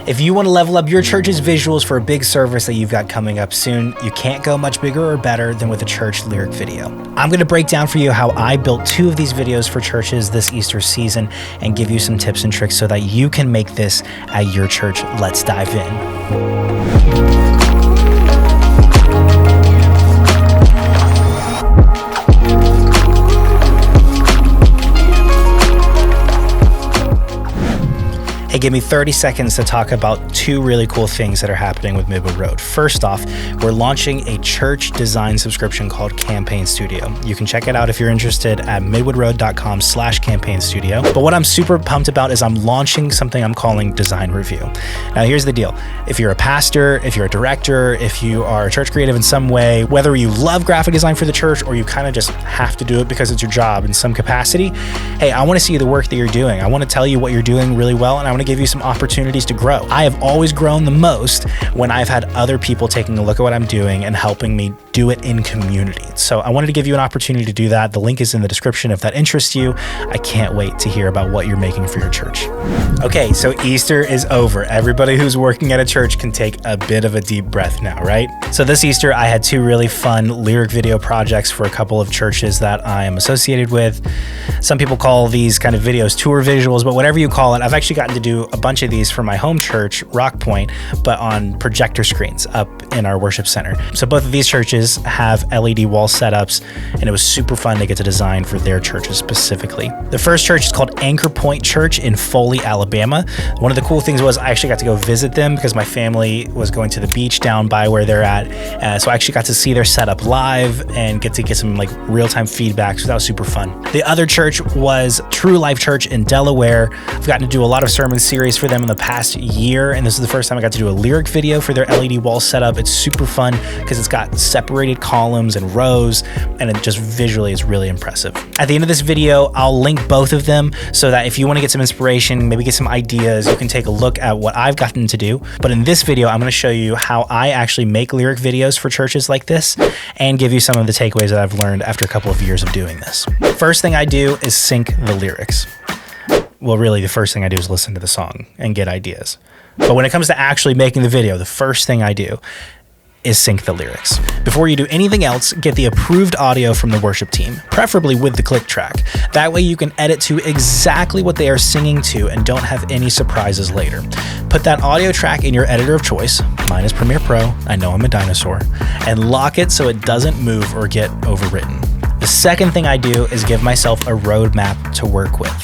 If you want to level up your church's visuals for a big service that you've got coming up soon, you can't go much bigger or better than with a church lyric video. I'm going to break down for you how I built 2 of these videos for churches this Easter season and give you some tips and tricks so that you can make this at your church. Let's dive in. Hey, give me 30 seconds to talk about 2 really cool things that are happening with Midwood Road. First off, we're launching a church design subscription called Campaign Studio. You can check it out if you're interested at midwoodroad.com/campaign studio. But what I'm super pumped about is I'm launching something I'm calling Design Review. Now, here's the deal. If you're a pastor, if you're a director, if you are a church creative in some way, whether you love graphic design for the church or you kind of just have to do it because it's your job in some capacity, hey, I want to see the work that you're doing. I want to tell you what you're doing really well, and I want to give you some opportunities to grow. I have always grown the most when I've had other people taking a look at what I'm doing and helping me do it in community. So I wanted to give you an opportunity to do that. The link is in the description if that interests you. I can't wait to hear about what you're making for your church. Okay, so Easter is over. Everybody who's working at a church can take a bit of a deep breath now, right? So this Easter, I had 2 really fun lyric video projects for a couple of churches that I am associated with. Some people call these kind of videos tour visuals, but whatever you call it, I've actually gotten to do a bunch of these for my home church, Rock Point, but on projector screens up in our worship center. So both of these churches have LED wall setups, and it was super fun to get to design for their churches specifically. The first church is called Anchor Point Church in Foley, Alabama. One of the cool things was I actually got to go visit them because my family was going to the beach down by where they're at. So I actually got to see their setup live and get some like real-time feedback. So that was super fun. The other church was True Life Church in Delaware. I've gotten to do a lot of sermon series for them in the past year, and this is the first time I got to do a lyric video for their LED wall setup. It's super fun because it's got separated columns and rows, and it just visually is really impressive. At the end of this video, I'll link both of them so that if you want to get some inspiration, maybe get some ideas, you can take a look at what I've gotten to do. But in this video, I'm going to show you how I actually make lyric videos for churches like this and give you some of the takeaways that I've learned after a couple of years of doing this. First thing I do is sync the lyrics. Well, really, the first thing I do is listen to the song and get ideas. But when it comes to actually making the video, the first thing I do is sync the lyrics. Before you do anything else, get the approved audio from the worship team, preferably with the click track. That way you can edit to exactly what they are singing to and don't have any surprises later. Put that audio track in your editor of choice, mine is Premiere Pro, I know I'm a dinosaur, and lock it so it doesn't move or get overwritten. The second thing I do is give myself a roadmap to work with.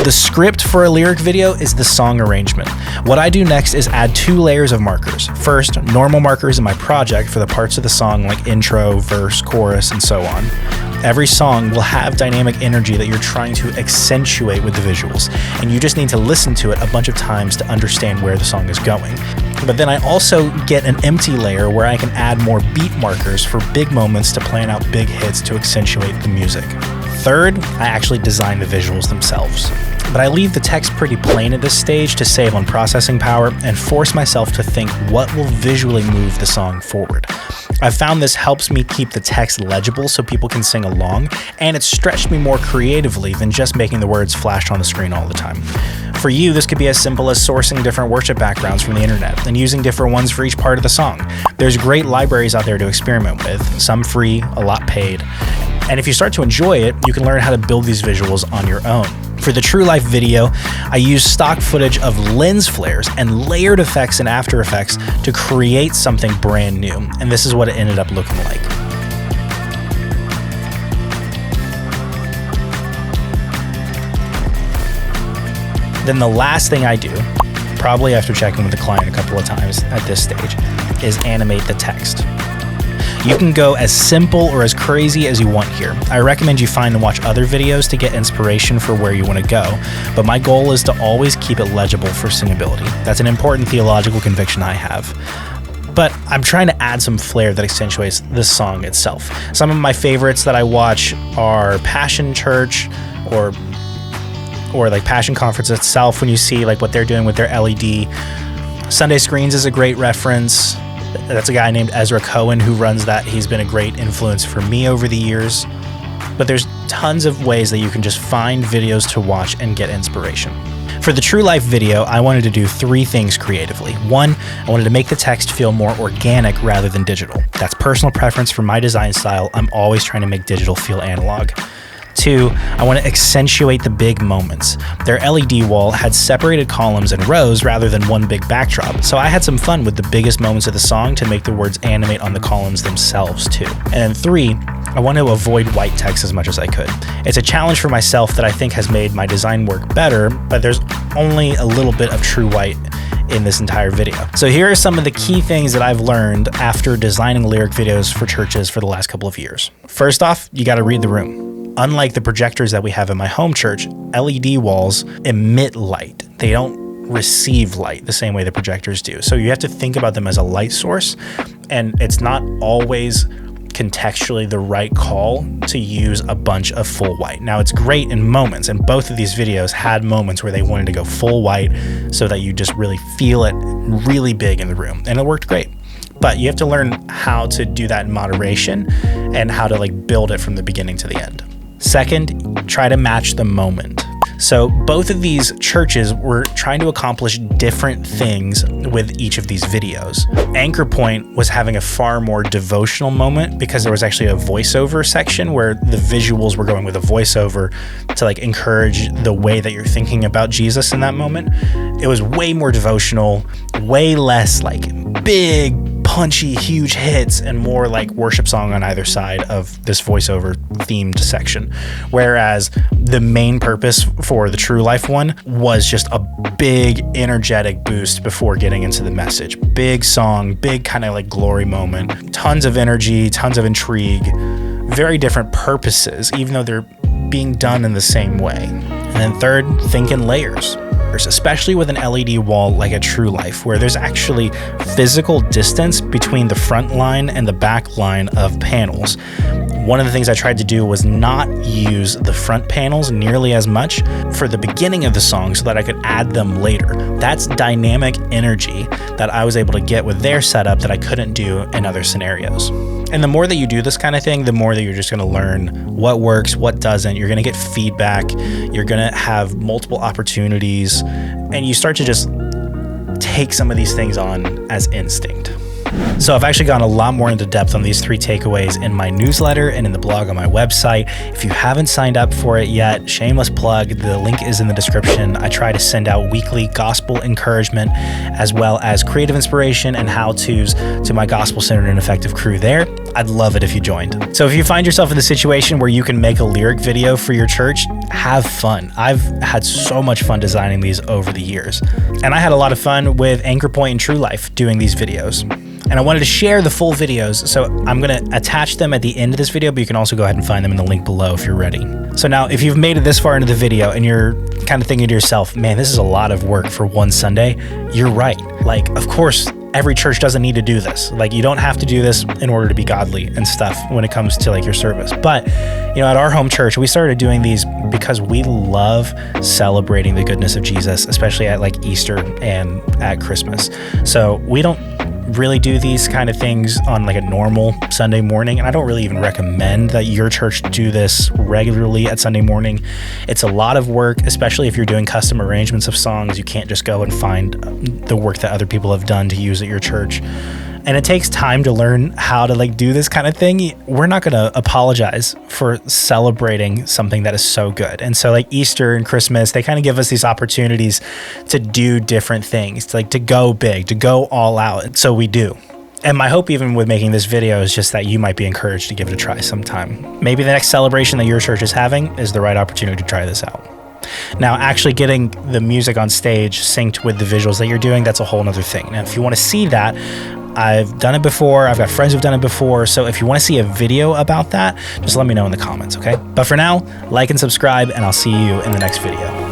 The script for a lyric video is the song arrangement. What I do next is add 2 layers of markers. First, normal markers in my project for the parts of the song like intro, verse, chorus, and so on. Every song will have dynamic energy that you're trying to accentuate with the visuals, and you just need to listen to it a bunch of times to understand where the song is going. But then I also get an empty layer where I can add more beat markers for big moments to plan out big hits to accentuate the music. Third, I actually design the visuals themselves. But I leave the text pretty plain at this stage to save on processing power and force myself to think what will visually move the song forward. I've found this helps me keep the text legible so people can sing along, and it's stretched me more creatively than just making the words flash on the screen all the time. For you, this could be as simple as sourcing different worship backgrounds from the internet and using different ones for each part of the song. There's great libraries out there to experiment with, some free, a lot paid. And if you start to enjoy it, you can learn how to build these visuals on your own. For the True Life video, I used stock footage of lens flares and layered effects in After Effects to create something brand new, and this is what it ended up looking like. Then the last thing I do, probably after checking with the client a couple of times at this stage, is animate the text. You can go as simple or as crazy as you want here. I recommend you find and watch other videos to get inspiration for where you want to go, but my goal is to always keep it legible for singability. That's an important theological conviction I have. But I'm trying to add some flair that accentuates the song itself. Some of my favorites that I watch are Passion Church or like Passion Conference itself, when you see like what they're doing with their LED. Sunday Screens is a great reference. That's a guy named Ezra Cohen who runs that. He's been a great influence for me over the years. But there's tons of ways that you can just find videos to watch and get inspiration. For the True Life video, I wanted to do 3 things creatively. 1, I wanted to make the text feel more organic rather than digital. That's personal preference for my design style. I'm always trying to make digital feel analog. 2, I want to accentuate the big moments. Their LED wall had separated columns and rows rather than one big backdrop, so I had some fun with the biggest moments of the song to make the words animate on the columns themselves too. And then 3, I want to avoid white text as much as I could. It's a challenge for myself that I think has made my design work better, but there's only a little bit of true white in this entire video. So here are some of the key things that I've learned after designing lyric videos for churches for the last couple of years. First off, you got to read the room. Unlike the projectors that we have in my home church, LED walls emit light. They don't receive light the same way the projectors do. So you have to think about them as a light source, and it's not always contextually the right call to use a bunch of full white. Now, it's great in moments, and both of these videos had moments where they wanted to go full white so that you just really feel it really big in the room, and it worked great. But you have to learn how to do that in moderation and how to build it from the beginning to the end. Second, try to match the moment. So both of these churches were trying to accomplish different things with each of these videos. Anchor Point was having a far more devotional moment because there was actually a voiceover section where the visuals were going with a voiceover to encourage the way that you're thinking about Jesus in that moment. It was way more devotional, way less big, punchy, huge hits, and more worship song on either side of this voiceover themed section. Whereas the main purpose for the True Life one was just a big energetic boost before getting into the message. Big song, big kind of glory moment, tons of energy, tons of intrigue, very different purposes, even though they're being done in the same way. And then third, think in layers. Especially with an LED wall like a True Life, where there's actually physical distance between the front line and the back line of panels. One of the things I tried to do was not use the front panels nearly as much for the beginning of the song so that I could add them later. That's dynamic energy that I was able to get with their setup that I couldn't do in other scenarios. And the more that you do this kind of thing, the more that you're just going to learn what works, what doesn't. You're going to get feedback. You're going to have multiple opportunities, and you start to just take some of these things on as instinct. So I've actually gone a lot more into depth on these 3 takeaways in my newsletter and in the blog on my website. If you haven't signed up for it yet, shameless plug, the link is in the description. I try to send out weekly gospel encouragement as well as creative inspiration and how-tos to my gospel-centered and effective crew there. I'd love it if you joined. So if you find yourself in the situation where you can make a lyric video for your church, have fun. I've had so much fun designing these over the years. And I had a lot of fun with Anchor Point and True Life doing these videos. And I wanted to share the full videos, so I'm going to attach them at the end of this video, but you can also go ahead and find them in the link below if you're ready. So now, if you've made it this far into the video and you're kind of thinking to yourself, man, this is a lot of work for one Sunday, you're right. Of course, every church doesn't need to do this. You don't have to do this in order to be godly and stuff when it comes to your service. But, at our home church, we started doing these because we love celebrating the goodness of Jesus, especially at Easter and at Christmas. So we don't really do these kind of things on a normal Sunday morning, and I don't really even recommend that your church do this regularly at Sunday morning. It's a lot of work, especially if you're doing custom arrangements of songs. You can't just go and find the work that other people have done to use at your church. And it takes time to learn how to do this kind of thing. We're not going to apologize for celebrating something that is so good. And so Easter and Christmas, they kind of give us these opportunities to do different things, to go big, to go all out. So we do. And my hope even with making this video is just that you might be encouraged to give it a try sometime. Maybe the next celebration that your church is having is the right opportunity to try this out. Now, actually getting the music on stage synced with the visuals that you're doing, that's a whole nother thing. Now, if you want to see that, I've done it before. I've got friends who've done it before. So if you want to see a video about that, just let me know in the comments, okay? But for now, like and subscribe, and I'll see you in the next video.